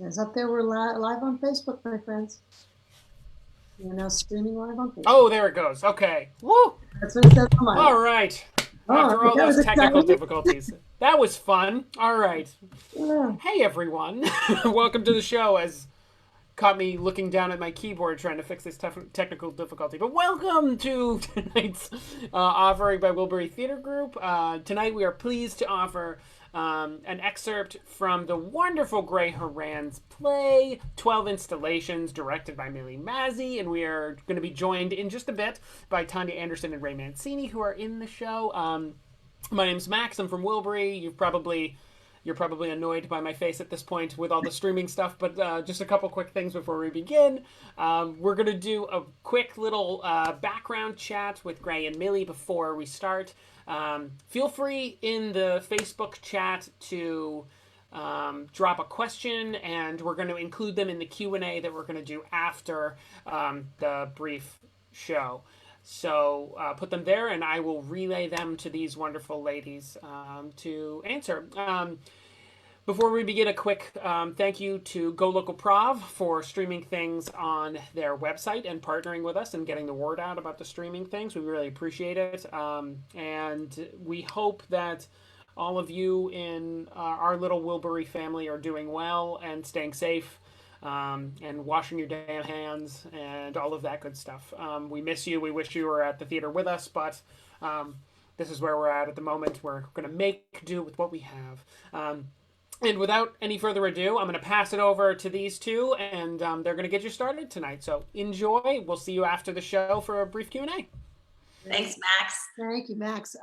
It's up there. We're live on Facebook, my friends. We're now streaming live on Facebook. Oh, there it goes. Okay. Woo! That's what it says on my All end. right. Oh, After all that those was technical exciting. difficulties, that was fun. All right. Yeah. Hey, everyone. Welcome to the show. As caught me looking down at my keyboard trying to fix this technical difficulty. But welcome to tonight's offering by Wilbury Theater Group. Tonight we are pleased to offer an excerpt from the wonderful Gray Horan's play, 12 Installations, directed by Milly Massey. And we are going to be joined in just a bit by Tanya Anderson and Ray Mancini, who are in the show. My name's Max. I'm from Wilbury. You're probably annoyed by my face at this point with all the streaming stuff, but just a couple quick things before we begin. We're going to do a quick little background chat with Gray and Milly before we start. Feel free in the Facebook chat to drop a question, and we're going to include them in the Q&A that we're going to do after the brief show. So put them there, and I will relay them to these wonderful ladies to answer. Before we begin, a quick thank you to Go Local Prov for streaming things on their website and partnering with us and getting the word out about the streaming things. We really appreciate it. And we hope that all of you in our little Wilbury family are doing well and staying safe. And washing your damn hands and all of that good stuff. We miss you. We wish you were at the theater with us, but this is where we're at the moment. We're going to make do with what we have. And without any further ado, I'm going to pass it over to these two, and they're going to get you started tonight. So enjoy. We'll see you after the show for a brief Q&A. Thanks, Max. Thank you, Max.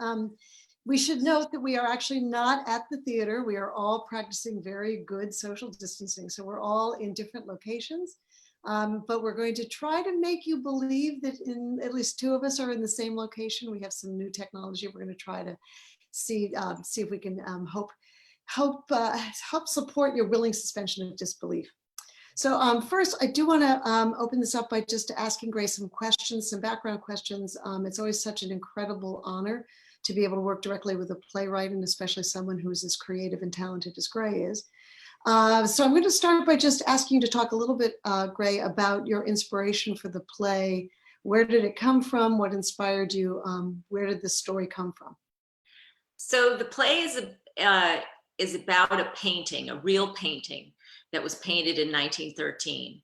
We should note that we are actually not at the theater. We are all practicing very good social distancing. So we're all in different locations, but we're going to try to make you believe that at least two of us are in the same location. We have some new technology. We're going to try to see if we can help support your willing suspension of disbelief. So first, I do want to open this up by just asking Grace some questions, some background questions. It's always such an incredible honor to be able to work directly with a playwright, and especially someone who is as creative and talented as Gray is. So I'm going to start by just asking you to talk a little bit, Gray, about your inspiration for the play. Where did it come from? What inspired you? Where did the story come from? So the play is about a painting, a real painting that was painted in 1913.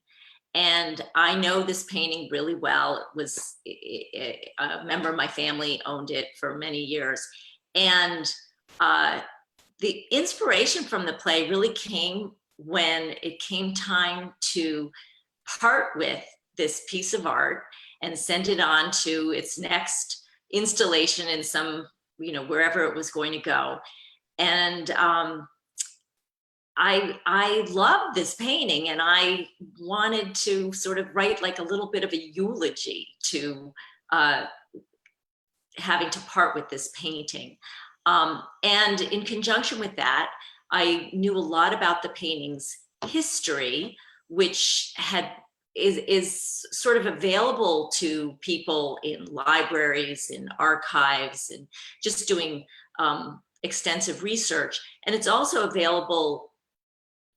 And I know this painting really well. It was a member of my family owned it for many years. And the inspiration from the play really came when it came time to part with this piece of art and send it on to its next installation in some, wherever it was going to go. And I loved this painting, and I wanted to sort of write like a little bit of a eulogy to having to part with this painting. And in conjunction with that, I knew a lot about the painting's history, which is sort of available to people in libraries, in archives, and just doing extensive research. And it's also available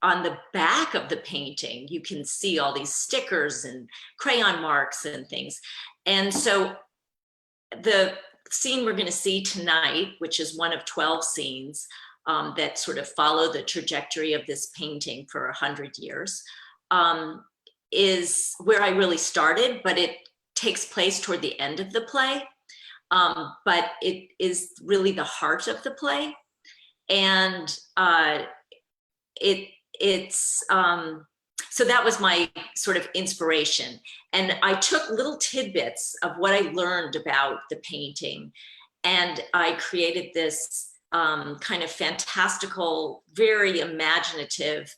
on the back of the painting. You can see all these stickers and crayon marks and things. And so the scene we're going to see tonight, which is one of 12 scenes that sort of follow the trajectory of this painting for 100 years, is where I really started, but it takes place toward the end of the play. But it is really the heart of the play. And so that was my sort of inspiration. And I took little tidbits of what I learned about the painting, and I created this kind of fantastical, very imaginative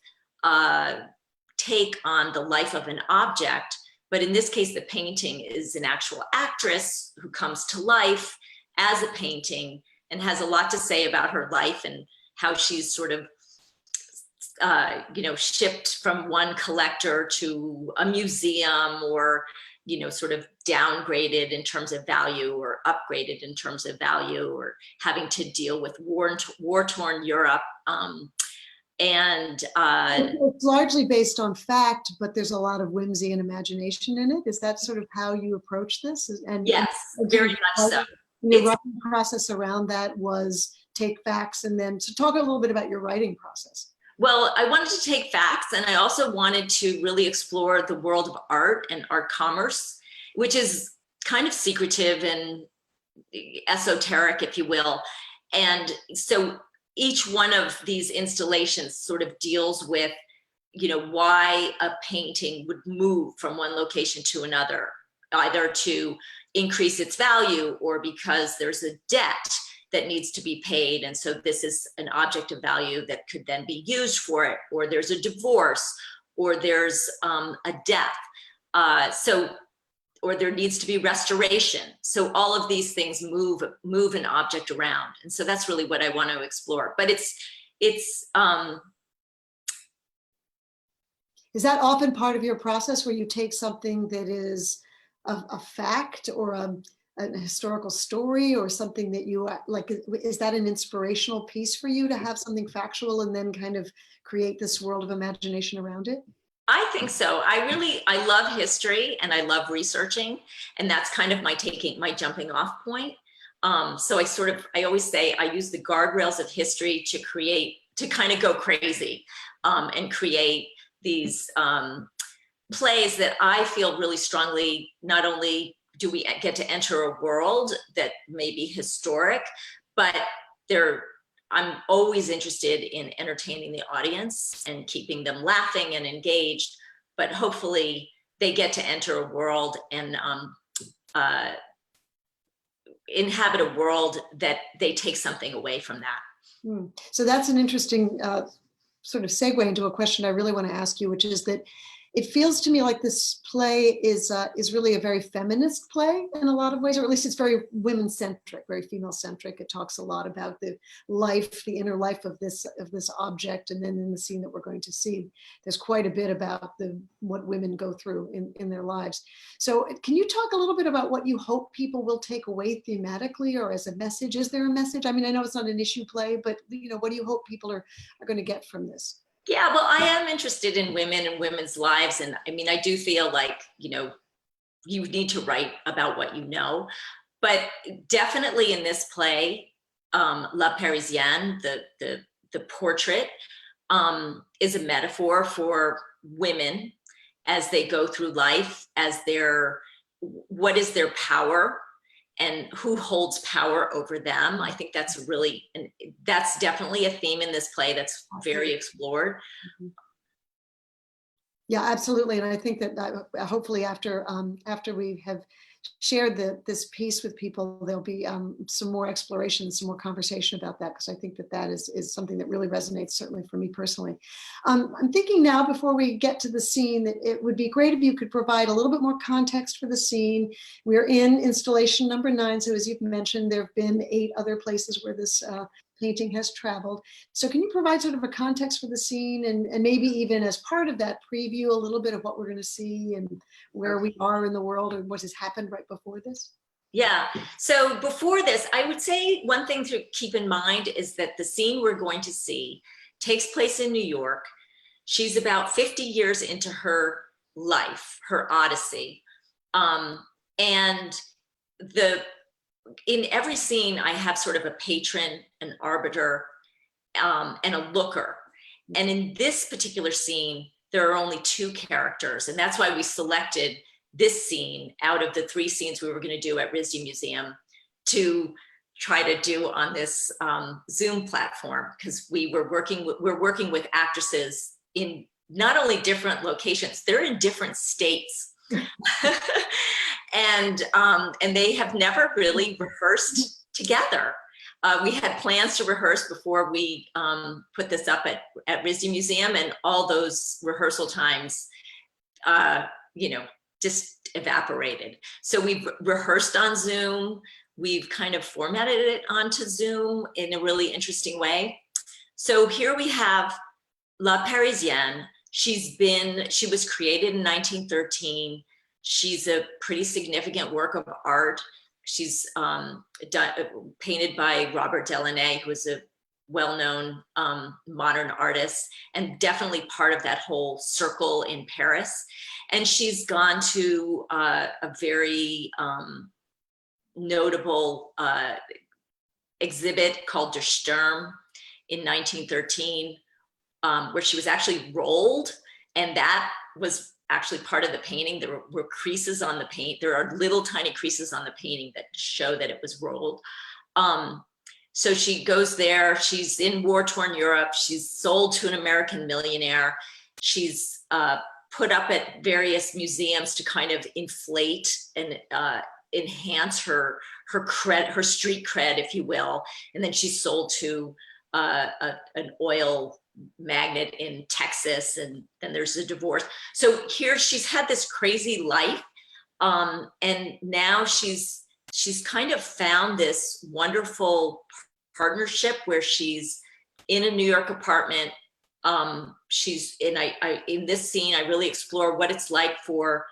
take on the life of an object. But in this case, the painting is an actual actress who comes to life as a painting and has a lot to say about her life and how she's sort of shipped from one collector to a museum, or, sort of downgraded in terms of value or upgraded in terms of value, or having to deal with war-torn Europe And it's largely based on fact, but there's a lot of whimsy and imagination in it. Is that sort of how you approach this? yes, very much so. Your writing process around that was take facts, and then to talk a little bit about your writing process. Well, I wanted to take facts, and I also wanted to really explore the world of art and art commerce, which is kind of secretive and esoteric, if you will. And so each one of these installations sort of deals with, you know, why a painting would move from one location to another, either to increase its value or because there's a debt that needs to be paid. And so this is an object of value that could then be used for it, or there's a divorce, or there's a death. Or there needs to be restoration. So all of these things move an object around. And so that's really what I want to explore. But is that often part of your process, where you take something that is a fact or a historical story or something that you like? Is that an inspirational piece for you to have something factual and then kind of create this world of imagination around it? I think so. I love history and I love researching, and that's kind of my jumping off point. So I always say I use the guardrails of history to kind of go crazy and create these plays that I feel really strongly. Not only do we get to enter a world that may be historic, but I'm always interested in entertaining the audience and keeping them laughing and engaged, but hopefully they get to enter a world and inhabit a world that they take something away from that. So that's an interesting sort of segue into a question I really want to ask you, which is that it feels to me like this play is really a very feminist play in a lot of ways, or at least it's very women-centric, very female-centric. It talks a lot about the inner life of this object, and then in the scene that we're going to see, there's quite a bit about what women go through in their lives. So can you talk a little bit about what you hope people will take away thematically or as a message? Is there a message? I mean, I know it's not an issue play, but what do you hope people are going to get from this? Yeah, well, I am interested in women and women's lives. And I mean, I do feel like, you need to write about what you know. But definitely in this play, La Parisienne, the portrait, is a metaphor for women as they go through life, what is their power and who holds power over them. I think that's definitely a theme in this play that's very explored. Yeah, absolutely. And I think that hopefully after we have shared this piece with people, there'll be some more exploration, some more conversation about that, because I think that is something that really resonates, certainly for me personally. I'm thinking now, before we get to the scene, that it would be great if you could provide a little bit more context for the scene. We're in installation number 9. So as you've mentioned, there have been 8 other places where this painting has traveled. So can you provide sort of a context for the scene, and maybe even as part of that preview, a little bit of what we're going to see and where we are in the world and what has happened right before this? Yeah, so before this, I would say one thing to keep in mind is that the scene we're going to see takes place in New York. She's about 50 years into her life, her odyssey. And in every scene, I have sort of a patron, an arbiter, and a looker. And in this particular scene, there are only 2 characters. And that's why we selected this scene out of the 3 scenes we were going to do at RISD Museum to try to do on this Zoom platform, because we're working with actresses in not only different locations, they're in different states. And they have never really rehearsed together. We had plans to rehearse before we put this up at RISD Museum, and all those rehearsal times, just evaporated. So we've rehearsed on Zoom. We've kind of formatted it onto Zoom in a really interesting way. So here we have La Parisienne. She was created in 1913. She's a pretty significant work of art. She's painted by Robert Delaunay, who was a well-known modern artists, and definitely part of that whole circle in Paris. And she's gone to a very notable exhibit called Der Sturm in 1913, where she was actually rolled, and that was actually part of the painting. There were creases on the paint. There are little tiny creases on the painting that show that it was rolled. So she goes there. She's in war-torn Europe. She's sold to an American millionaire. She's put up at various museums to kind of inflate and enhance her cred, her street cred, if you will. And then she's sold to an oil magnate in Texas, and then there's a divorce. So here she's had this crazy life, and now she's kind of found this wonderful partnership where she's in a New York apartment. She's in this scene, I really explore what it's like for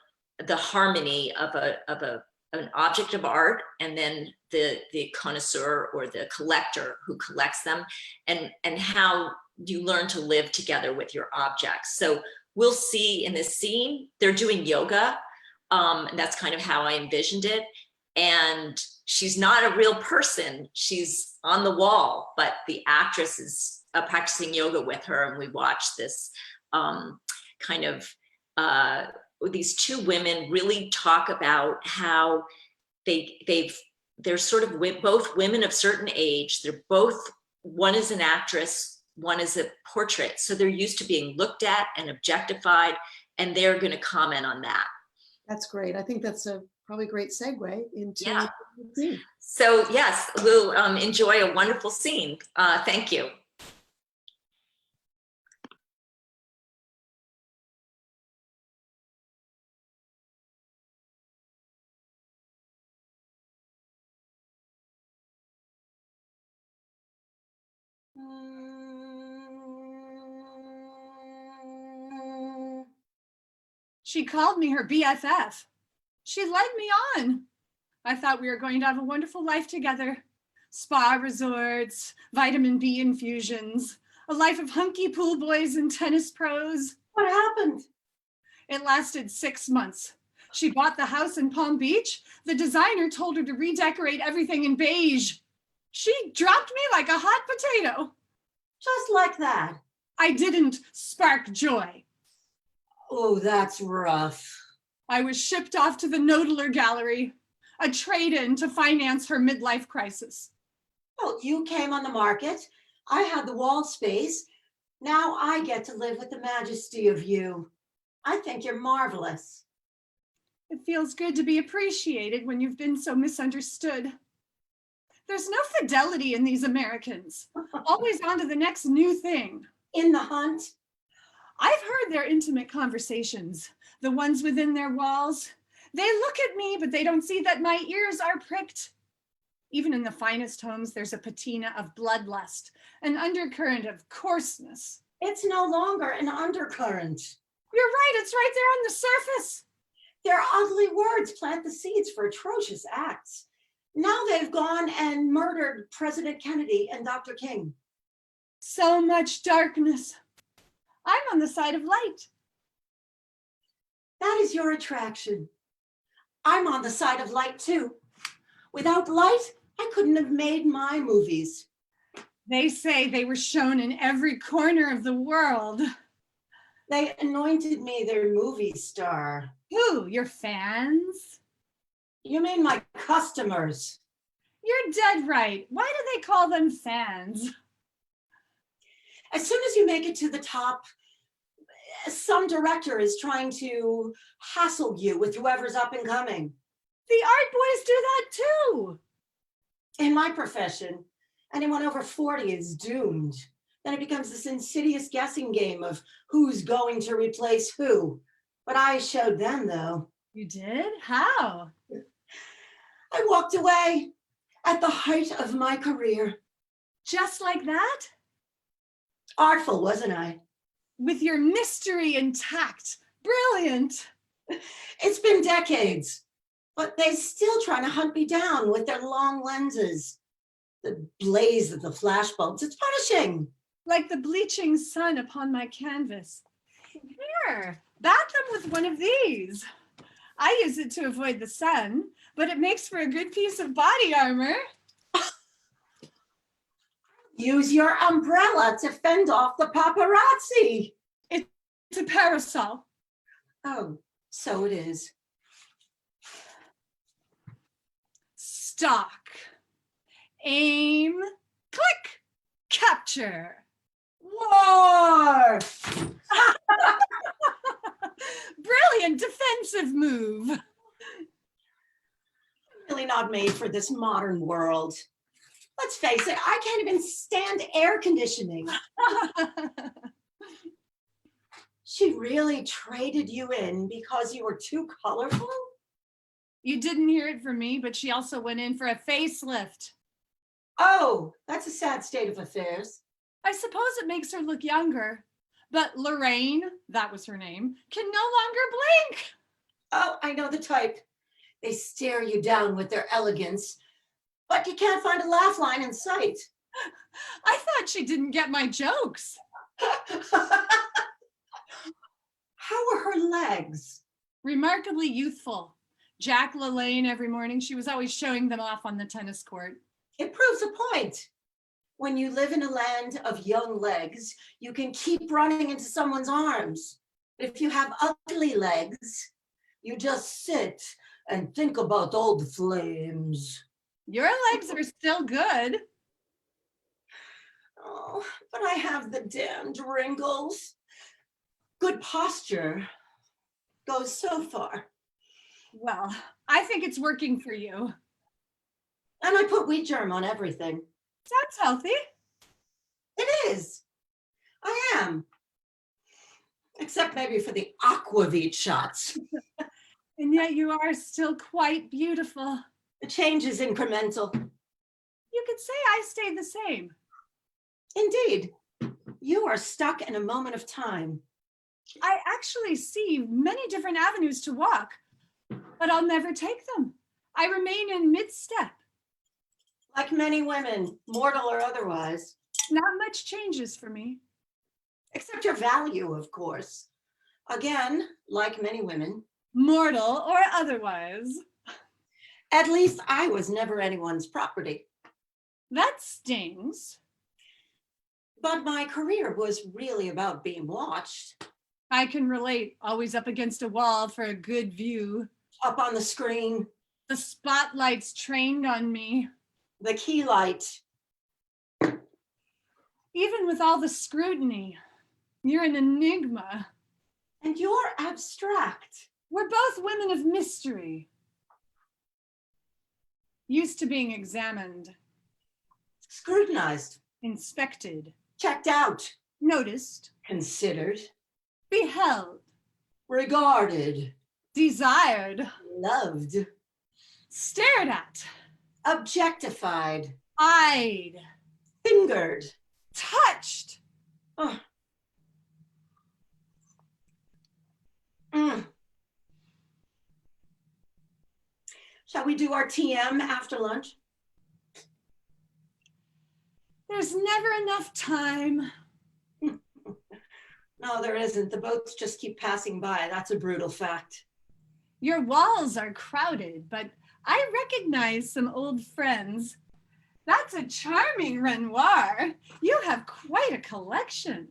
the harmony of an object of art, and then the connoisseur or the collector who collects them, and how you learn to live together with your objects. So we'll see in this scene, they're doing yoga. And that's kind of how I envisioned it. And she's not a real person. She's on the wall, but the actress is practicing yoga with her. And we watch this kind of, these two women really talk about how they're sort of both women of certain age. They're both, one is an actress, one is a portrait. So they're used to being looked at and objectified, and they're going to comment on that. That's great. I think that's a probably great segue into Yeah. the scene. So yes, we'll enjoy a wonderful scene. Thank you. She called me her BFF. She led me on. I thought we were going to have a wonderful life together. Spa resorts, vitamin B infusions, a life of hunky pool boys and tennis pros. What happened? It lasted 6 months. She bought the house in Palm Beach. The designer told her to redecorate everything in beige. She dropped me like a hot potato. Just like that. I didn't spark joy. Oh, that's rough. I was shipped off to the Noodler Gallery, a trade-in to finance her midlife crisis. Well, you came on the market. I had the wall space. Now I get to live with the majesty of you. I think you're marvelous. It feels good to be appreciated when you've been so misunderstood. There's no fidelity in these Americans, always on to the next new thing. In the hunt? I've heard their intimate conversations, the ones within their walls. They look at me, but they don't see that my ears are pricked. Even in the finest homes, there's a patina of bloodlust, an undercurrent of coarseness. It's no longer an undercurrent. You're right, it's right there on the surface. Their ugly words plant the seeds for atrocious acts. Now they've gone and murdered President Kennedy and Dr. King. So much darkness. I'm on the side of light. That is your attraction. I'm on the side of light too. Without light, I couldn't have made my movies. They say they were shown in every corner of the world. They anointed me their movie star. Who, your fans? You mean my customers? You're dead right. Why do they call them fans? As soon as you make it to the top, some director is trying to hassle you with whoever's up and coming. The art boys do that too. In my profession, anyone over 40 is doomed. Then it becomes this insidious guessing game of who's going to replace who. But I showed them, though. You did? How? I walked away at the height of my career. Just like that? Artful, wasn't I? With your mystery intact. Brilliant. It's been decades, but they're still trying to hunt me down with their long lenses. The blaze of the flashbulbs, it's punishing. Like the bleaching sun upon my canvas. Here, bath them with one of these. I use it to avoid the sun, but it makes for a good piece of body armor. Use your umbrella to fend off the paparazzi. It's a parasol. Oh, so it is. Stock. Aim. Click. Capture. War! Brilliant defensive move. Really not made for this modern world. Let's face it, I can't even stand air conditioning. She really traded you in because you were too colorful? You didn't hear it from me, but she also went in for a facelift. Oh, that's a sad state of affairs. I suppose it makes her look younger, but Lorraine, that was her name, can no longer blink. Oh, I know the type. They stare you down with their elegance, but you can't find a laugh line in sight. I thought she didn't get my jokes. How are her legs? Remarkably youthful. Jack LaLanne every morning, she was always showing them off on the tennis court. It proves a point. When you live in a land of young legs, you can keep running into someone's arms. If you have ugly legs, you just sit and think about old flames. Your legs are still good. Oh, but I have the damned wrinkles. Good posture goes so far. Well, I think it's working for you. And I put wheat germ on everything. Sounds healthy. It is. I am. Except maybe for the aquavit shots. And yet you are still quite beautiful. The change is incremental. You could say I stayed the same. Indeed. You are stuck in a moment of time. I actually see many different avenues to walk, but I'll never take them. I remain in mid-step. Like many women, mortal or otherwise. Not much changes for me. Except your value, of course. Again, like many women. Mortal or otherwise. At least I was never anyone's property. That stings. But my career was really about being watched. I can relate, always up against a wall for a good view. Up on the screen. The spotlight's trained on me. The key light. Even with all the scrutiny, you're an enigma. And you're abstract. We're both women of mystery. Used to being examined. Scrutinized. Inspected. Checked out. Noticed. Considered. Beheld. Regarded. Desired. Loved. Stared at. Objectified. Eyed. Fingered. Touched. Oh. Mm. Shall we do our TM after lunch? There's never enough time. No, there isn't. The boats just keep passing by. That's a brutal fact. Your walls are crowded, but I recognize some old friends. That's a charming Renoir. You have quite a collection.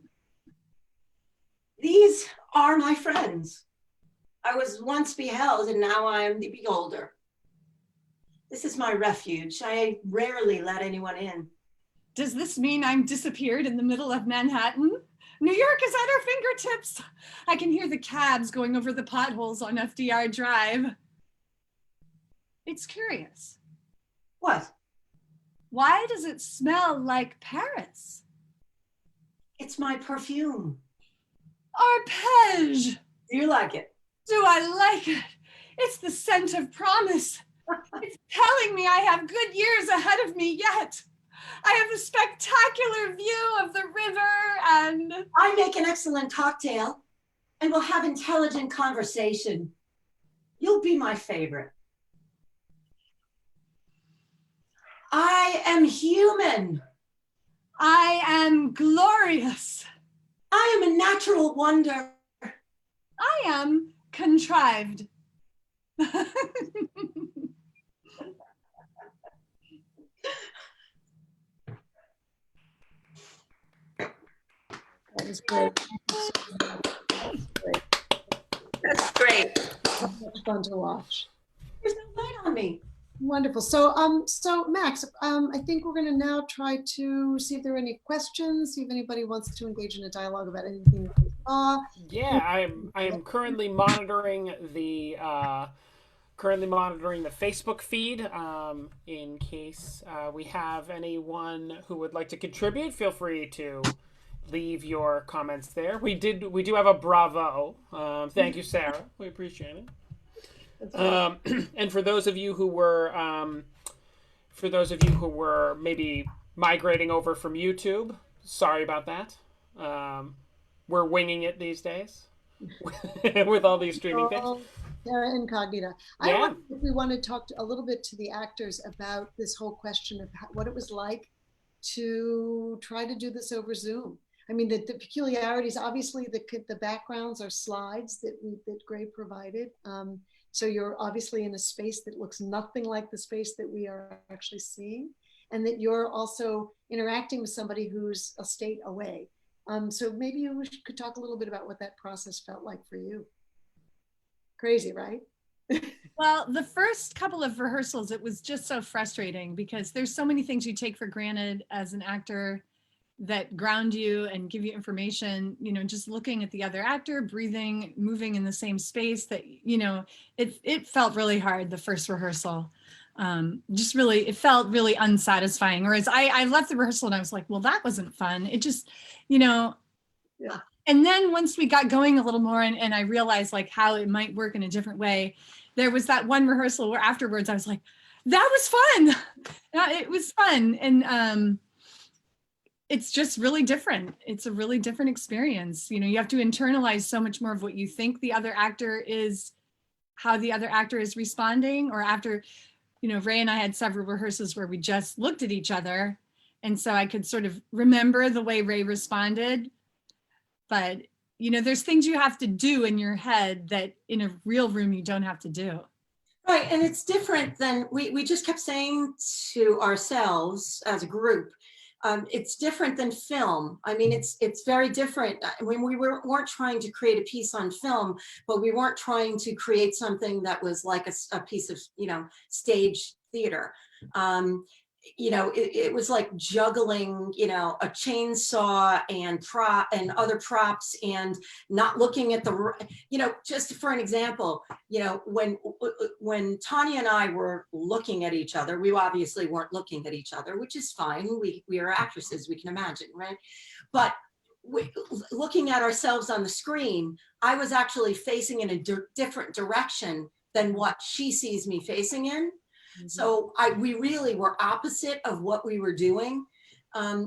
These are my friends. I was once beheld and now I am the beholder. This is my refuge. I rarely let anyone in. Does this mean I'm disappeared in the middle of Manhattan? New York is at our fingertips. I can hear the cabs going over the potholes on FDR Drive. It's curious. What? Why does it smell like Paris? It's my perfume. Arpège. Do you like it? Do I like it? It's the scent of promise. It's telling me I have good years ahead of me yet. I have a spectacular view of the river and... I make an excellent cocktail and we'll have intelligent conversation. You'll be my favorite. I am human. I am glorious. I am a natural wonder. I am contrived. That was great. That's great. So much fun to watch. There's no light on me. Wonderful. So Max, I think we're going to now try to see if there are any questions, see if anybody wants to engage in a dialogue about anything that we saw. Yeah, I am currently monitoring the Facebook feed. In case we have anyone who would like to contribute, feel free to leave your comments there. We do have a bravo. Thank you, Sarah. We appreciate it. And for those of you who were maybe migrating over from YouTube, sorry about that. We're winging it these days with all these streaming things. Terra Incognita. Yeah. I wonder if we want to talk a little bit to the actors about this whole question of what it was like to try to do this over Zoom. I mean, the peculiarities, obviously the backgrounds are slides that Gray provided. So you're obviously in a space that looks nothing like the space that we are actually seeing, and that you're also interacting with somebody who's a state away. So maybe you could talk a little bit about what that process felt like for you. Crazy, right? Well, the first couple of rehearsals, it was just so frustrating because there's so many things you take for granted as an actor that ground you and give you information, just looking at the other actor, breathing, moving in the same space that, it felt really hard the first rehearsal. It felt really unsatisfying. Whereas I left the rehearsal and I was like, well, that wasn't fun. It just, Yeah. And then once we got going a little more and I realized like how it might work in a different way, there was that one rehearsal where afterwards I was like, that was fun. It was fun. And, it's just really different. It's a really different experience. You have to internalize so much more of what you think the other actor is, how the other actor is responding. Or after, Ray and I had several rehearsals where we just looked at each other. And so I could sort of remember the way Ray responded. But, there's things you have to do in your head that in a real room you don't have to do. Right, and it's different than, we just kept saying to ourselves as a group, it's different than film. I mean, it's very different. When we weren't trying to create a piece on film, but we weren't trying to create something that was like a piece of, stage theater. It was like juggling, a chainsaw and other props and not looking at just for an example, when Tanya and I were looking at each other, we obviously weren't looking at each other, which is fine. We are actresses, we can imagine, right? But looking at ourselves on the screen, I was actually facing in a different direction than what she sees me facing in. So we really were opposite of what we were doing,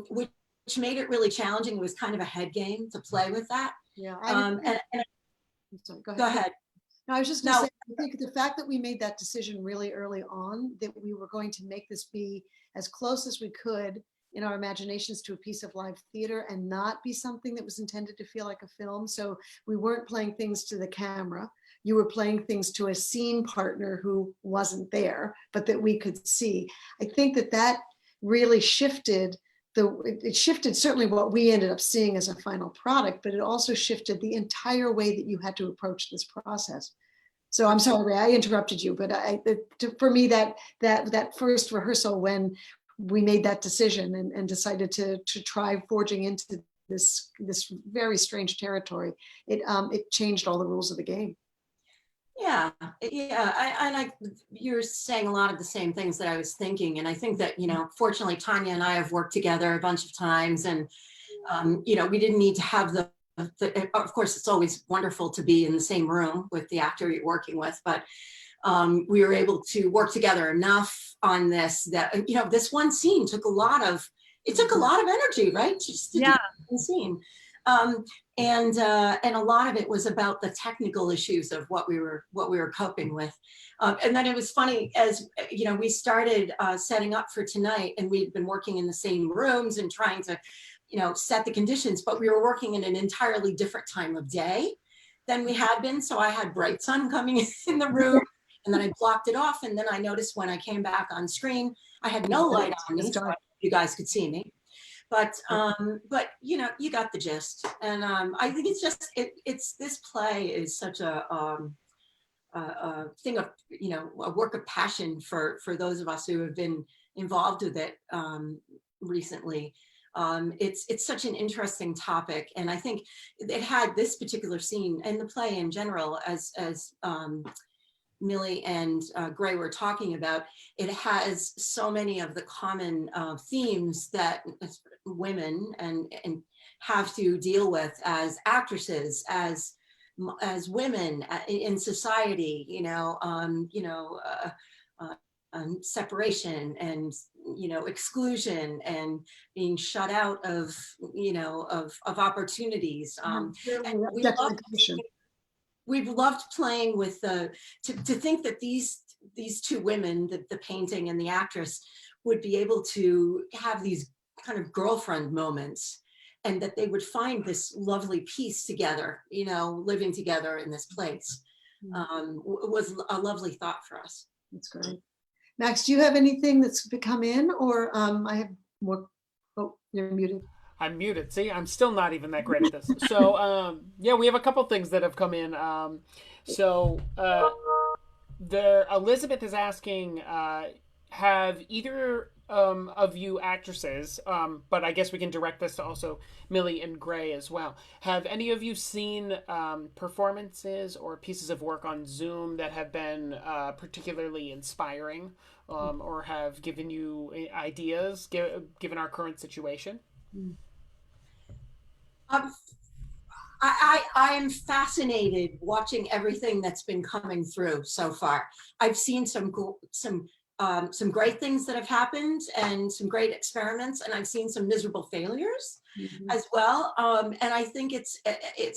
which made it really challenging. It was kind of a head game to play with that. Yeah. Sorry, go ahead. No, I was just going to say, I think the fact that we made that decision really early on, that we were going to make this be as close as we could in our imaginations to a piece of live theater and not be something that was intended to feel like a film. So we weren't playing things to the camera. You were playing things to a scene partner who wasn't there, but that we could see. I think that really shifted it shifted certainly what we ended up seeing as a final product, but it also shifted the entire way that you had to approach this process. So I'm sorry, Ray, I interrupted you, but for me, that first rehearsal when we made that decision and decided to try forging into this very strange territory, it changed all the rules of the game. Yeah. You're saying a lot of the same things that I was thinking. And I think that, fortunately, Tanya and I have worked together a bunch of times and, we didn't need to have of course, it's always wonderful to be in the same room with the actor you're working with, but we were able to work together enough on this that, this one scene took a lot of energy, right? Just to do the scene. And a lot of it was about the technical issues of what we were coping with. And then it was funny, as you know, we started setting up for tonight, and we'd been working in the same rooms and trying to, you know, set the conditions, but we were working in an entirely different time of day than we had been. So I had bright sun coming in the room, and then I blocked it off. And then I noticed when I came back on screen, I had no light on me, so you guys could see me. But you know, you got the gist. And I think it's just, it's this play is such a thing of, you know, a work of passion for those of us who have been involved with it recently. It's such an interesting topic, and I think it had this particular scene and the play in general, as Milly and Gray were talking about. It has so many of the common themes that women and have to deal with as actresses, as women in society. You know, separation and, you know, exclusion and being shut out of, you know, of opportunities. And we've loved playing with to think that these two women, the painting and the actress, would be able to have these kind of girlfriend moments, and that they would find this lovely peace together, you know, living together in this place. Was a lovely thought for us. That's great. Max, do you have anything that's come in, or I have more? Oh, you're muted. I'm muted. See, I'm still not even that great at this. So, yeah, we have a couple things that have come in. Elizabeth is asking, have either of you actresses, but I guess we can direct this to also Milly and Gray as well. Have any of you seen performances or pieces of work on Zoom that have been particularly inspiring, or have given you ideas, given our current situation? I am fascinated watching everything that's been coming through so far. I've seen some great things that have happened and some great experiments, and I've seen some miserable failures as well. And I think it's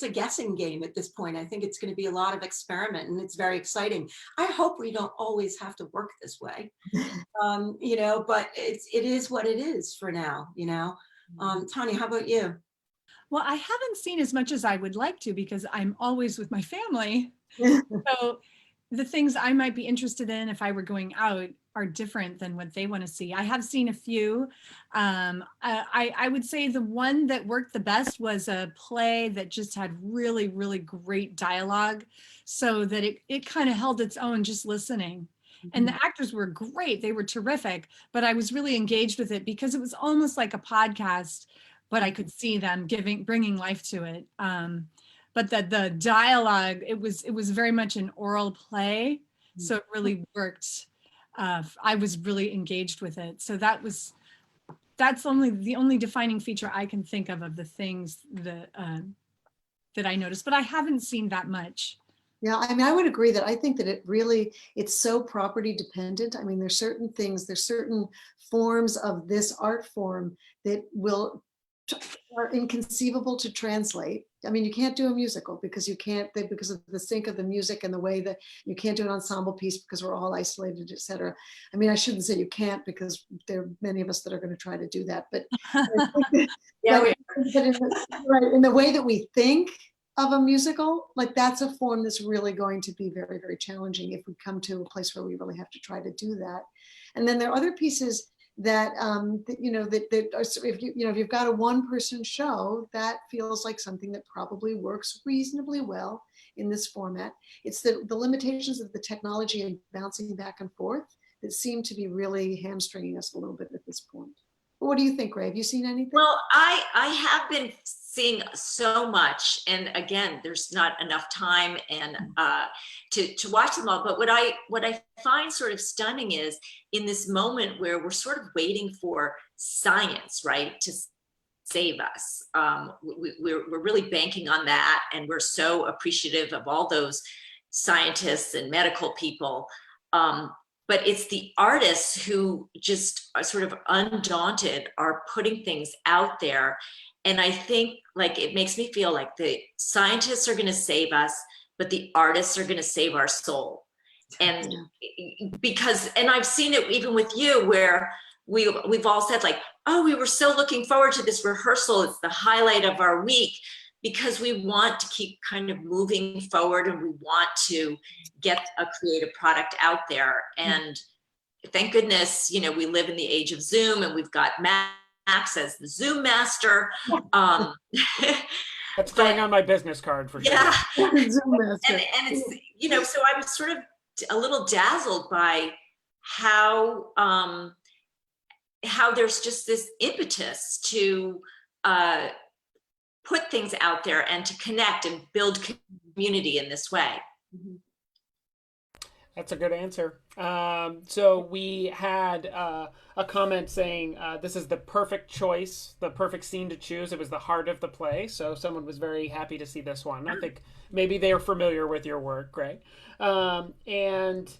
a guessing game at this point. I think it's going to be a lot of experiment, and it's very exciting. I hope we don't always have to work this way, you know, but it is what it is for now, you know. Tanya, how about you? Well, I haven't seen as much as I would like to, because I'm always with my family. So the things I might be interested in if I were going out are different than what they want to see. I have seen a few. I would say the one that worked the best was a play that just had really, really great dialogue, so that it kind of held its own just listening. And the actors were great. They were terrific, but I was really engaged with it because it was almost like a podcast, but I could see them bringing life to it. But the dialogue, it was very much an oral play, so it really worked. I was really engaged with it. So that's the only defining feature I can think of the things that I noticed, but I haven't seen that much. Yeah, I mean, I would agree that I think that it's so property dependent. I mean, there's certain forms of this art form that are inconceivable to translate. I mean, you can't do a musical because because of the sync of the music and the way that you can't do an ensemble piece because we're all isolated, etc. I mean, I shouldn't say you can't, because there are many of us that are going to try to do that. But yeah, in the way that we think of a musical, like that's a form that's really going to be very, very challenging if we come to a place where we really have to try to do that. And then there are other pieces that if you've got a one-person show, that feels like something that probably works reasonably well in this format. It's the limitations of the technology and bouncing back and forth that seem to be really hamstringing us a little bit at this point. But what do you think, Ray? Have you seen anything? Well, I have been seeing so much, and again, there's not enough time and to watch them all. But what I find sort of stunning is, in this moment where we're sort of waiting for science, right, to save us, we're really banking on that, and we're so appreciative of all those scientists and medical people. but it's the artists who just are sort of undaunted, are putting things out there. And I think like it makes me feel like the scientists are going to save us, but the artists are going to save our soul. And because, and I've seen it even with you where we've all said like, oh, we were so looking forward to this rehearsal. It's the highlight of our week, because we want to keep kind of moving forward and we want to get a creative product out there. And thank goodness, you know, we live in the age of Zoom and we've got Max as the Zoom master. That's going on my business card for sure. Yeah. Zoom master. And it's, you know, so I was sort of a little dazzled by how there's just this impetus to put things out there and to connect and build community in this way. That's a good answer. So we had a comment saying this is the perfect choice, the perfect scene to choose. It was the heart of the play. So someone was very happy to see this one. I think maybe they are familiar with your work, Greg. And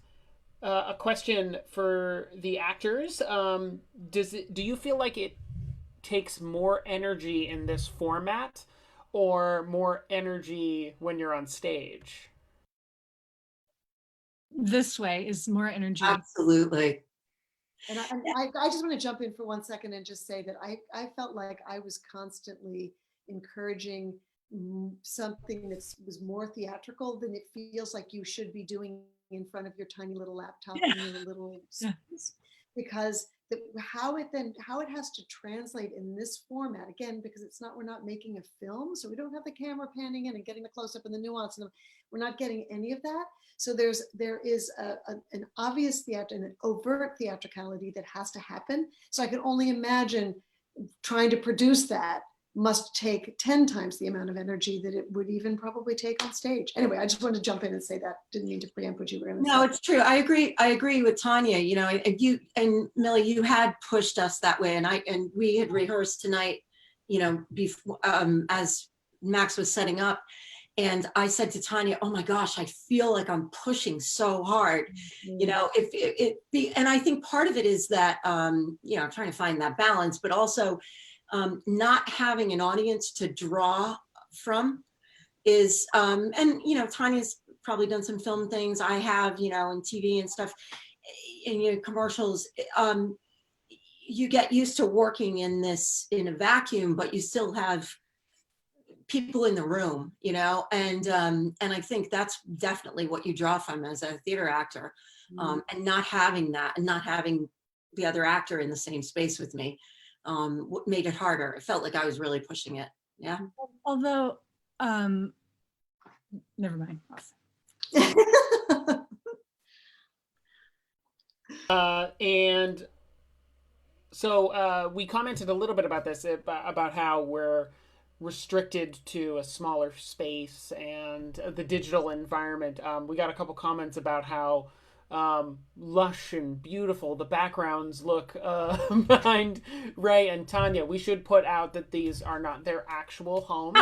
a question for the actors. Do you feel like it takes more energy in this format or more energy when you're on stage? This way is more energy. Absolutely. And I just want to jump in for 1 second and just say that I felt like I was constantly encouraging something that was more theatrical than it feels like you should be doing in front of your tiny little laptop in your little space. Because how it has to translate in this format, again, because we're not making a film, so we don't have the camera panning in and getting the close up and the nuance, and we're not getting any of that. So there is an obvious an overt theatricality that has to happen. So I can only imagine trying to produce that must take 10 times the amount of energy that it would even probably take on stage. Anyway, I just wanted to jump in and say that. Didn't mean to preempt what you were going to say. No, it's true. I agree with Tanya. You know, you and Milly, you had pushed us that way, and we had rehearsed tonight, you know, before as Max was setting up, and I said to Tanya, "Oh my gosh, I feel like I'm pushing so hard." You know, and I think part of it is that you know, I'm trying to find that balance, but also not having an audience to draw from is, and you know, Tanya's probably done some film things. I have, you know, and TV and stuff, and you know, commercials. You get used to working in a vacuum, but you still have people in the room, you know, and I think that's definitely what you draw from as a theater actor, and not having that, and not having the other actor in the same space with me. What made it harder. It felt like I was really pushing it. Yeah. Although, never mind. And so we commented a little bit about this, about how we're restricted to a smaller space and the digital environment. We got a couple comments about how lush and beautiful the backgrounds look behind Ray and Tanya. We should put out that these are not their actual homes.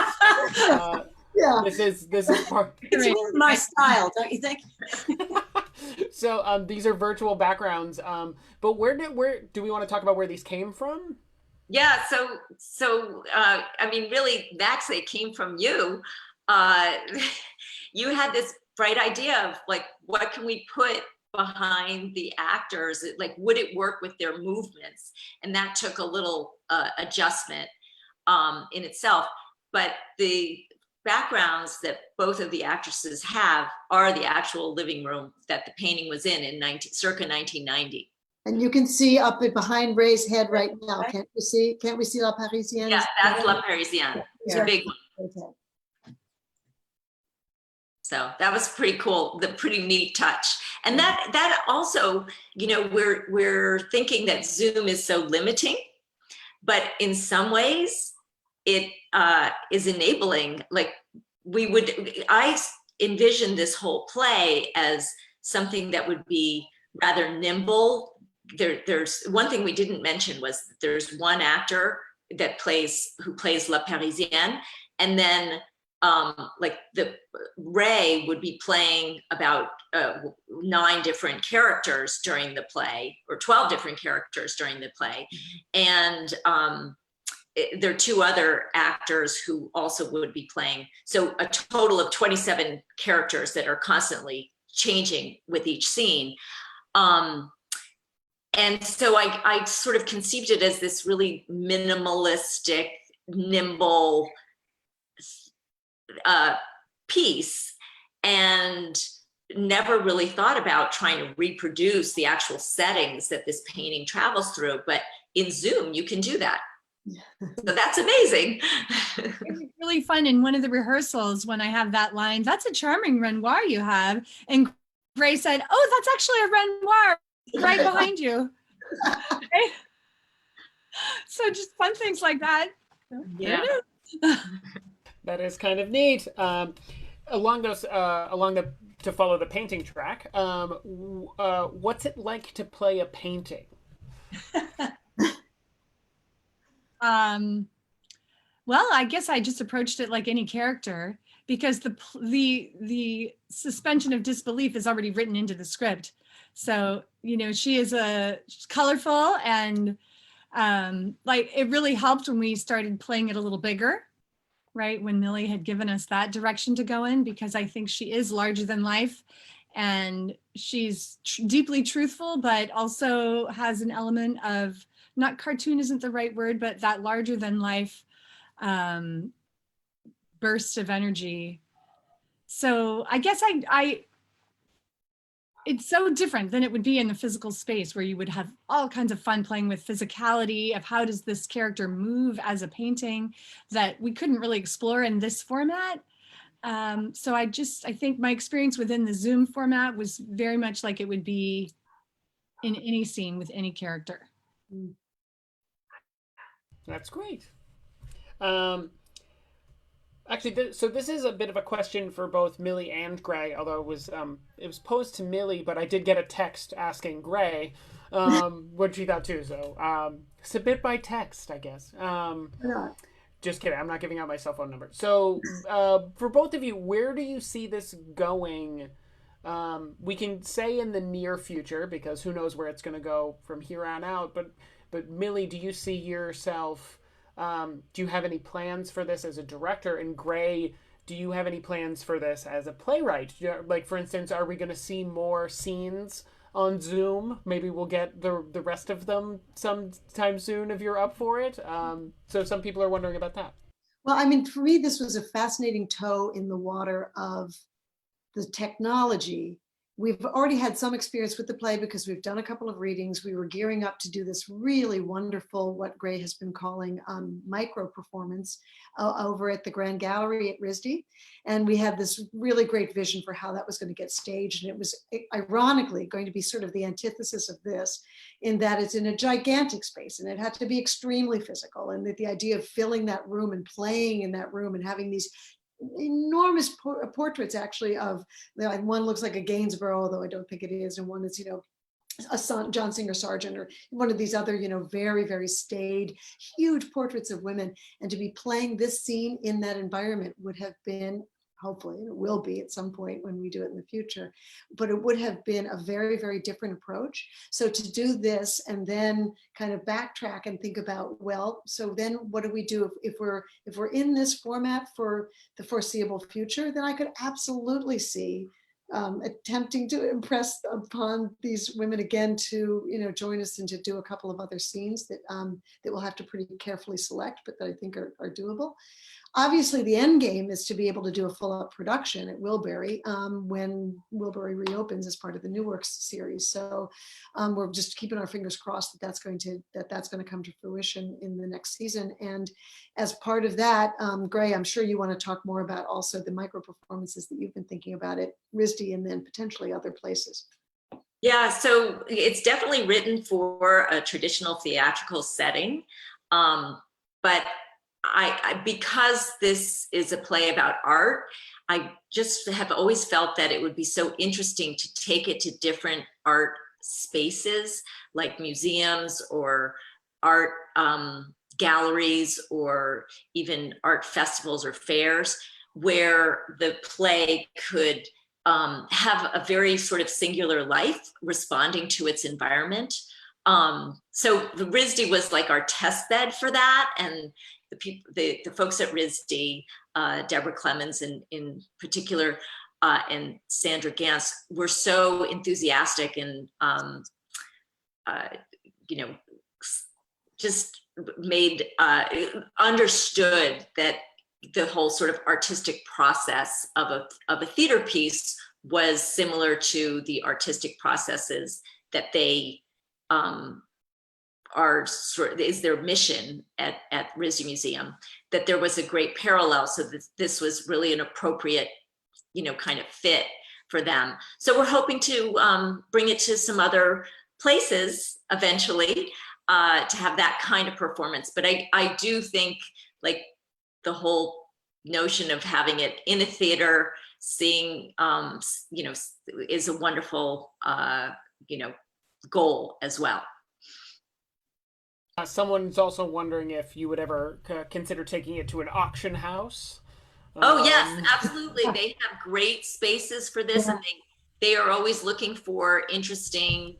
Yeah. This is part. It's really my style, don't you think? So these are virtual backgrounds. But where do we want to talk about where these came from? Yeah, so I mean, really, Max, they came from you. You had this bright idea of like, what can we put behind the actors? Like, would it work with their movements? And that took a little adjustment in itself. But the backgrounds that both of the actresses have are the actual living room that the painting was in circa 1990. And you can see up behind Ray's head right now. Can't we see La Parisienne? Yeah, that's La Parisienne. It's a big one. Okay. So that was pretty cool, the pretty neat touch. And that also, you know, we're thinking that Zoom is so limiting, but in some ways it is enabling. Like I envisioned this whole play as something that would be rather nimble. There's one thing we didn't mention was there's one actor who plays La Parisienne, and then like the Ray would be playing about 9 different characters during the play, or 12 different characters during the play. And there are 2 other actors who also would be playing. So a total of 27 characters that are constantly changing with each scene. And so I sort of conceived it as this really minimalistic, nimble piece, and never really thought about trying to reproduce the actual settings that this painting travels through. But in Zoom, you can do that. So that's amazing. It's really fun. In one of the rehearsals, when I have that line, "That's a charming Renoir you have," and Gray said, "Oh, that's actually a Renoir right behind you." Okay. So just fun things like that. Yeah. That is kind of neat. Along the to follow the painting track, what's it like to play a painting? Well, I guess I just approached it like any character, because the suspension of disbelief is already written into the script. So, you know, she's colorful, and like it really helped when we started playing it a little bigger, right? When Milly had given us that direction to go in, because I think she is larger than life, and she's deeply truthful, but also has an element of, not cartoon isn't the right word, but that larger than life burst of energy. So I guess it's so different than it would be in the physical space, where you would have all kinds of fun playing with physicality of how does this character move as a painting, that we couldn't really explore in this format. So I think my experience within the Zoom format was very much like it would be in any scene with any character. That's great. Actually, so this is a bit of a question for both Milly and Gray, although it was posed to Milly, but I did get a text asking Gray what she thought too. So submit by text, I guess. Just kidding. I'm not giving out my cell phone number. So for both of you, where do you see this going? We can say in the near future, because who knows where it's going to go from here on out. But Milly, do you see yourself? Do you have any plans for this as a director? And Gray, do you have any plans for this as a playwright? Like, for instance, are we going to see more scenes on Zoom? Maybe we'll get the rest of them sometime soon if you're up for it. So some people are wondering about that. Well, I mean, for me, this was a fascinating toe in the water of the technology. We've already had some experience with the play because we've done a couple of readings. We were gearing up to do this really wonderful, what Gray has been calling micro performance over at the Grand Gallery at RISD. And we had this really great vision for how that was going to get staged. And it was ironically going to be sort of the antithesis of this, in that it's in a gigantic space and it had to be extremely physical. And that the idea of filling that room and playing in that room and having these enormous portraits, actually, of, one looks like a Gainsborough, although I don't think it is, and one is, a John Singer Sargent, or one of these other, very, very staid, huge portraits of women. And to be playing this scene in that environment would have been, hopefully, and it will be at some point when we do it in the future, but it would have been a very, very different approach. So to do this and then kind of backtrack and think about, well, so then what do we do if we're in this format for the foreseeable future? Then I could absolutely see attempting to impress upon these women again to join us and to do a couple of other scenes that we'll have to pretty carefully select, but that I think are doable. Obviously, the end game is to be able to do a full-up production at Wilbury when Wilbury reopens as part of the New Works series. So we're just keeping our fingers crossed that that's going to come to fruition in the next season. And as part of that, Gray, I'm sure you want to talk more about also the micro performances that you've been thinking about at RISD and then potentially other places. Yeah, so it's definitely written for a traditional theatrical setting, but because this is a play about art, I just have always felt that it would be so interesting to take it to different art spaces, like museums or art galleries, or even art festivals or fairs, where the play could have a very sort of singular life responding to its environment. So the RISD was like our test bed for that. And the folks at RISD, Deborah Clemens in particular, and Sandra Gans were so enthusiastic and, just made, understood that the whole sort of artistic process of a theater piece was similar to the artistic processes that they is their mission at RISD Museum, that there was a great parallel. So this was really an appropriate, kind of fit for them. So we're hoping to bring it to some other places eventually to have that kind of performance. But I do think like the whole notion of having it in a theater, seeing, is a wonderful, goal as well. Someone's also wondering if you would ever consider taking it to an auction house. Oh yes, absolutely. They have great spaces for this, and they are always looking for interesting,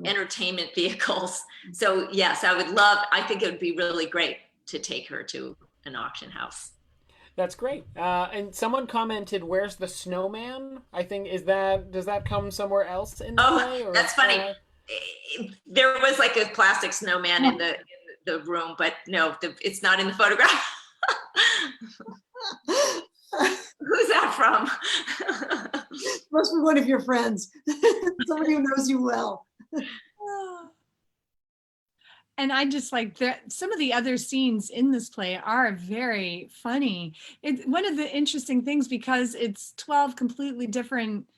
entertainment vehicles. So yes, I think it would be really great to take her to an auction house. That's great. And someone commented, "Where's the snowman?" I think does that come somewhere else in the play? Or that's funny. There was like a plastic snowman in the room, but no, it's not in the photograph. Who's that from? Must be one of your friends. Somebody who knows you well. And I just like some of the other scenes in this play are very funny. It's one of the interesting things, because it's 12 completely different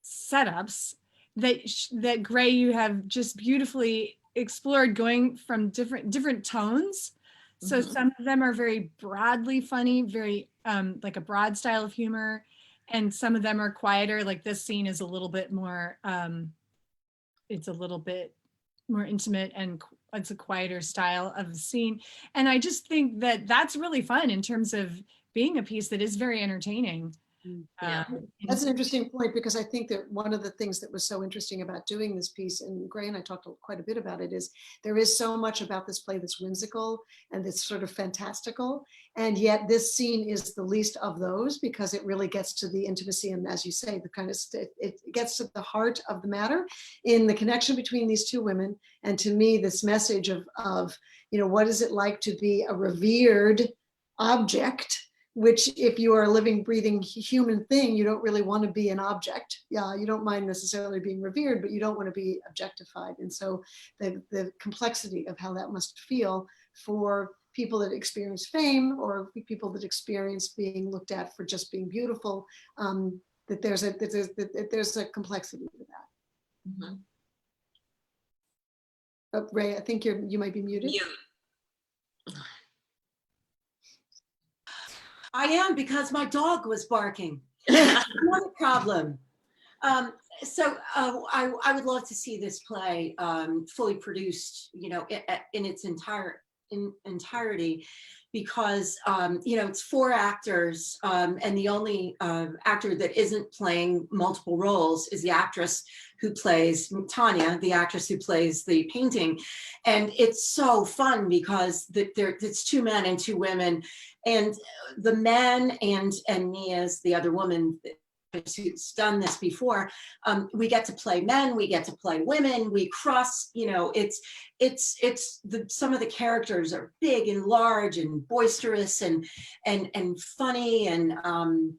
setups that Gray, you have just beautifully explored, going from different tones. So some of them are very broadly funny, very like a broad style of humor, and some of them are quieter. Like this scene is a little bit more, it's a little bit more intimate, and it's a quieter style of scene. And I just think that that's really fun in terms of being a piece that is very entertaining. Yeah. That's an interesting point, because I think that one of the things that was so interesting about doing this piece, and Gray and I talked quite a bit about it, is there is so much about this play that's whimsical and that's sort of fantastical. And yet this scene is the least of those, because it really gets to the intimacy and, as you say, the kind of, it gets to the heart of the matter in the connection between these two women. And to me, this message of what is it like to be a revered object, which if you are a living, breathing human thing, you don't really want to be an object. Yeah, you don't mind necessarily being revered, but you don't want to be objectified. And so the complexity of how that must feel for people that experience fame, or people that experience being looked at for just being beautiful, that there's a complexity to that. Mm-hmm. Oh, Ray, I think you might be muted. Mute. I am, because my dog was barking. Not a problem. So I would love to see this play fully produced, in its entirety, because it's 4 actors, and the only actor that isn't playing multiple roles is the actress who plays Tanya, the actress who plays the painting. And it's so fun because it's 2 men and 2 women, and the men and me as the other woman who's done this before, we get to play men, we get to play women, we cross, some of the characters are big and large and boisterous and funny, and I'm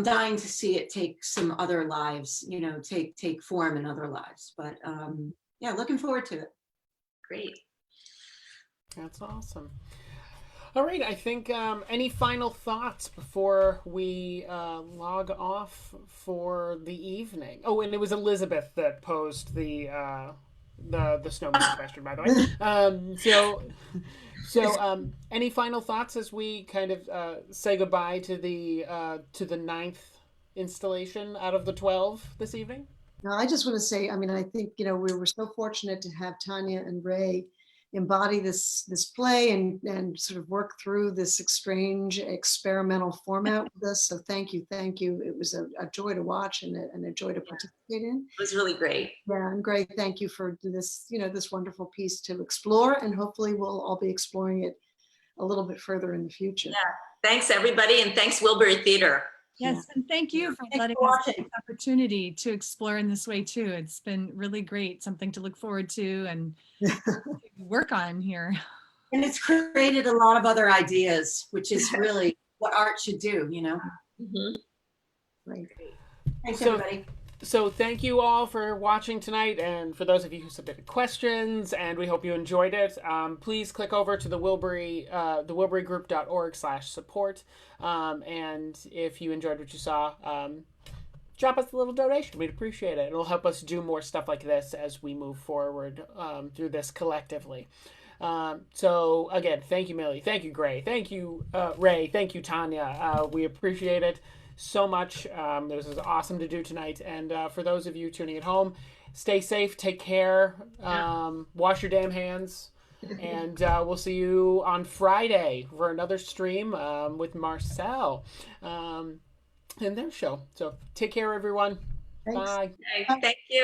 dying to see it take some other lives, take form in other lives. But yeah, looking forward to it. Great. That's awesome. All right, I think any final thoughts before we log off for the evening? Oh, and it was Elizabeth that posed the snowman question, by the way. So any final thoughts as we kind of say goodbye to the 9th installation out of the 12 this evening? No, I just want to say, I think, we were so fortunate to have Tanya and Ray, embody this play and sort of work through this strange experimental format with us. So thank you. It was a joy to watch and a joy to participate in. It was really great. Yeah, and great. Thank you for this, this wonderful piece to explore, and hopefully we'll all be exploring it a little bit further in the future. Yeah. Thanks everybody, and thanks Wilbury Theater. Yes, and thank you for letting us have the opportunity to explore in this way too. It's been really great, something to look forward to and work on here. And it's created a lot of other ideas, which is really what art should do, Mm-hmm. Great. Thanks, everybody. So thank you all for watching tonight, and for those of you who submitted questions, and we hope you enjoyed it. Please click over to the wilburygroup.org/support, and if you enjoyed what you saw, drop us a little donation. We'd appreciate it. It'll help us do more stuff like this as we move forward through this collectively. So again, thank you, Milly. Thank you, Gray. Thank you, Ray. Thank you, Tanya. We appreciate it so much. This was awesome to do tonight. And for those of you tuning at home, stay safe, take care, wash your damn hands, and we'll see you on Friday for another stream with Marcel and their show. So take care, everyone. Thanks. Bye. Okay, thank you.